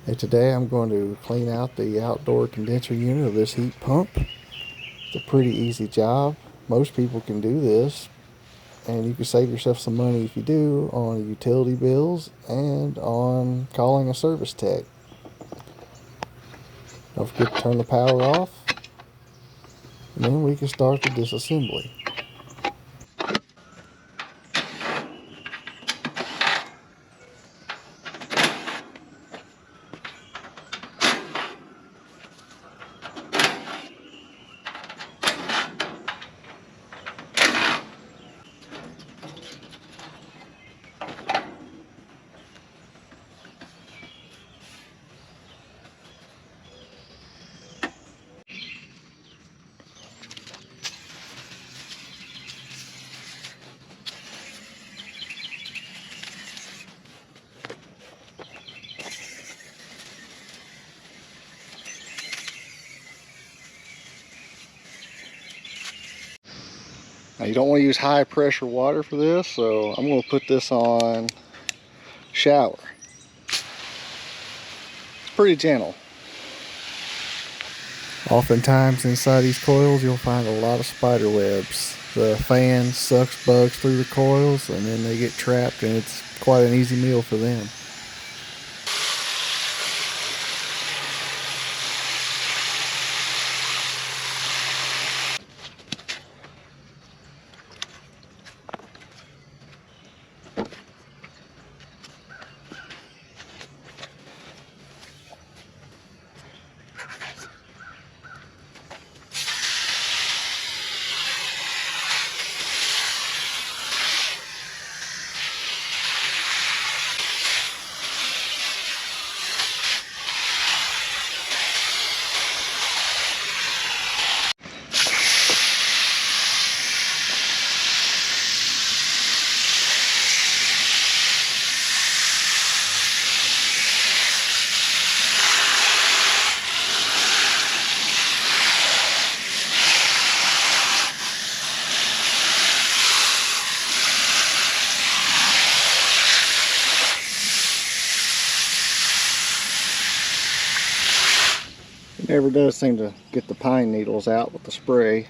And today I'm going to clean out the outdoor condenser unit of this heat pump. It's a pretty easy job. Most people can do this, and you can save yourself some money if you do on utility bills and on calling a service tech. Don't forget to turn the power off, and then we can start the disassembly. Now you don't want to use high pressure water for this, so I'm going to put this on shower. It's pretty gentle. Oftentimes inside these coils you'll find a lot of spider webs. The fan sucks bugs through the coils and then they get trapped, and it's quite an easy meal for them. It never does seem to get the pine needles out with the spray.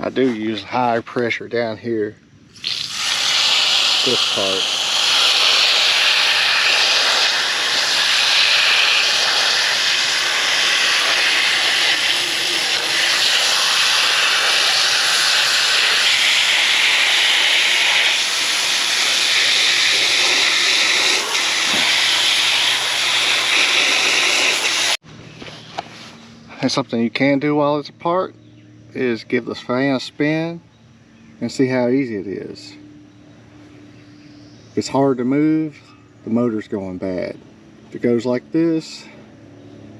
I do use high pressure down here, this part. And something you can do while it's apart is give the fan a spin and see how easy it is. If it's hard to move, the motor's going bad. If it goes like this,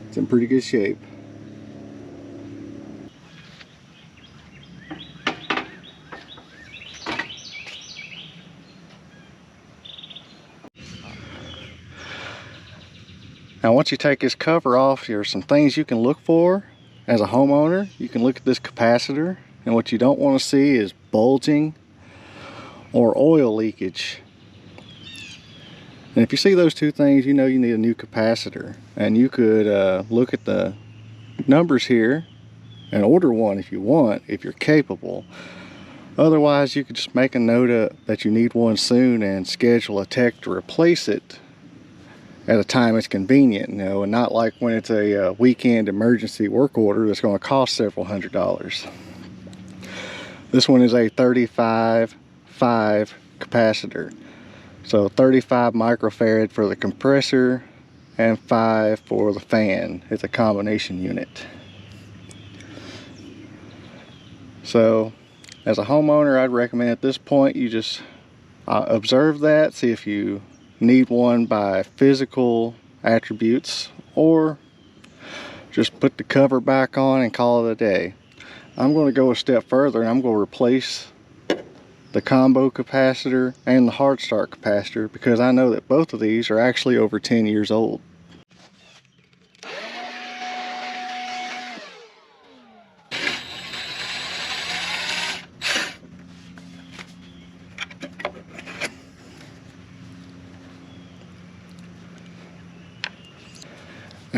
it's in pretty good shape. Now once you take this cover off, there's some things you can look for. As a homeowner, you can look at this capacitor, and what you don't want to see is bulging or oil leakage. And if you see those two things, you know you need a new capacitor. And you could look at the numbers here and order one if you want, if you're capable. Otherwise, you could just make a note that you need one soon and schedule a tech to replace it at a time it's convenient, you know, and not like when it's a weekend emergency work order that's going to cost several $100s. This one is a 35/5 capacitor. So 35 microfarad for the compressor and 5 for the fan. It's a combination unit. So as a homeowner, I'd recommend at this point you just observe that, see if you need one by physical attributes, or just put the cover back on and call it a day. I'm going to go a step further, and I'm going to replace the combo capacitor and the hard start capacitor, because I know that both of these are actually over 10 years old.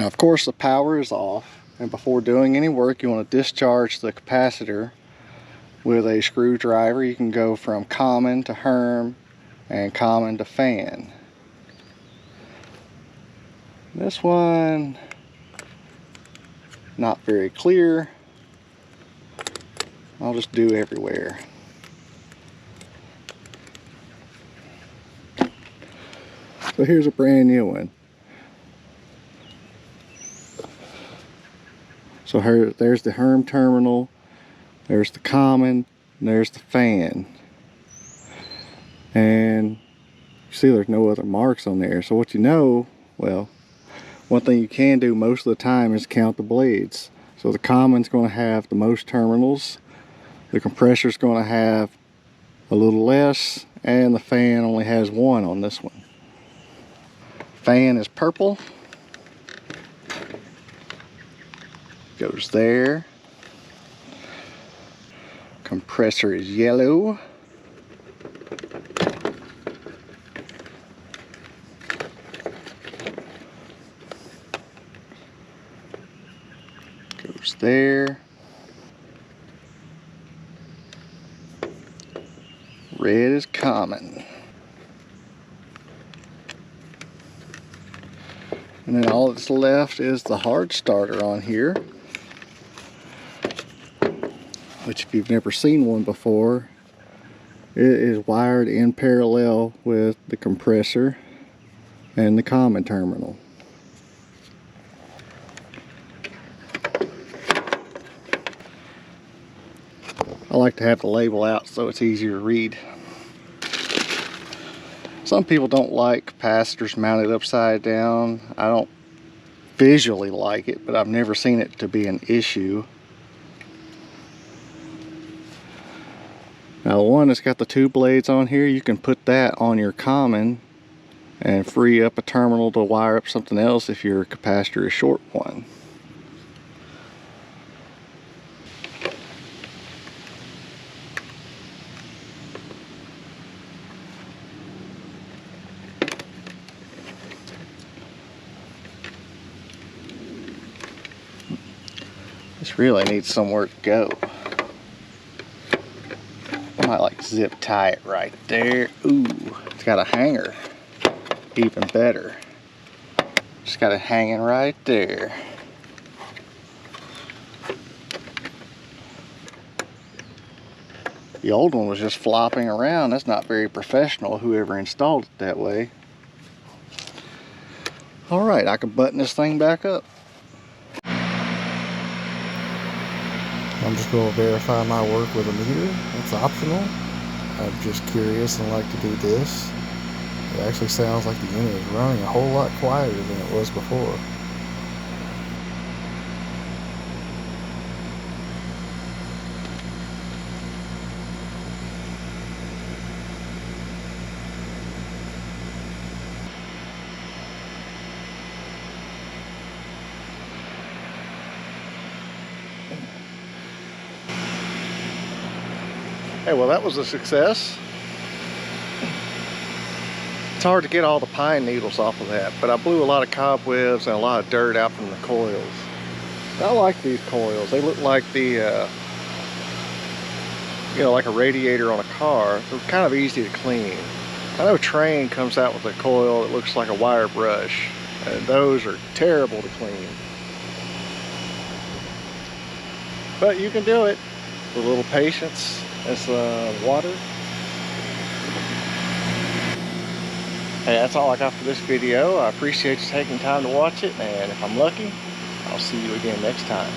Now of course the power is off, and before doing any work you want to discharge the capacitor with a screwdriver. You can go from common to Herm and common to fan. This one, not very clear. I'll just do everywhere. So here's a brand new one. So there's the Herm terminal, there's the common, and there's the fan. And you see there's no other marks on there. So what you know, well, one thing you can do most of the time is count the blades. So the common's going to have the most terminals, the compressor's going to have a little less, and the fan only has one on this one. Fan is purple, goes there. Compressor is yellow. Goes there. Red is common. And then all that's left is the hard starter on here, which if you've never seen one before, it is wired in parallel with the compressor and the common terminal. I like to have the label out so it's easier to read. Some people don't like capacitors mounted upside down. I don't visually like it, but I've never seen it to be an issue. Now the one that's got the two blades on here, you can put that on your common and free up a terminal to wire up something else if your capacitor is short one. This really needs somewhere to go. I might like zip tie it right there. Ooh, it's got a hanger. Even better. Just got it hanging right there. The old one was just flopping around. That's not very professional, whoever installed it that way. Alright, I can button this thing back up. I'm just going to verify my work with a meter. It's optional. I'm just curious and like to do this. It actually sounds like the unit is running a whole lot quieter than it was before. Hey, well, that was a success. It's hard to get all the pine needles off of that, but I blew a lot of cobwebs and a lot of dirt out from the coils. I like these coils. They look like the, like a radiator on a car. They're kind of easy to clean. I know Train comes out with a coil that looks like a wire brush, and those are terrible to clean. But you can do it with a little patience and some water. Hey, that's all I got for this video. I appreciate you taking time to watch it, and if I'm lucky, I'll see you again next time.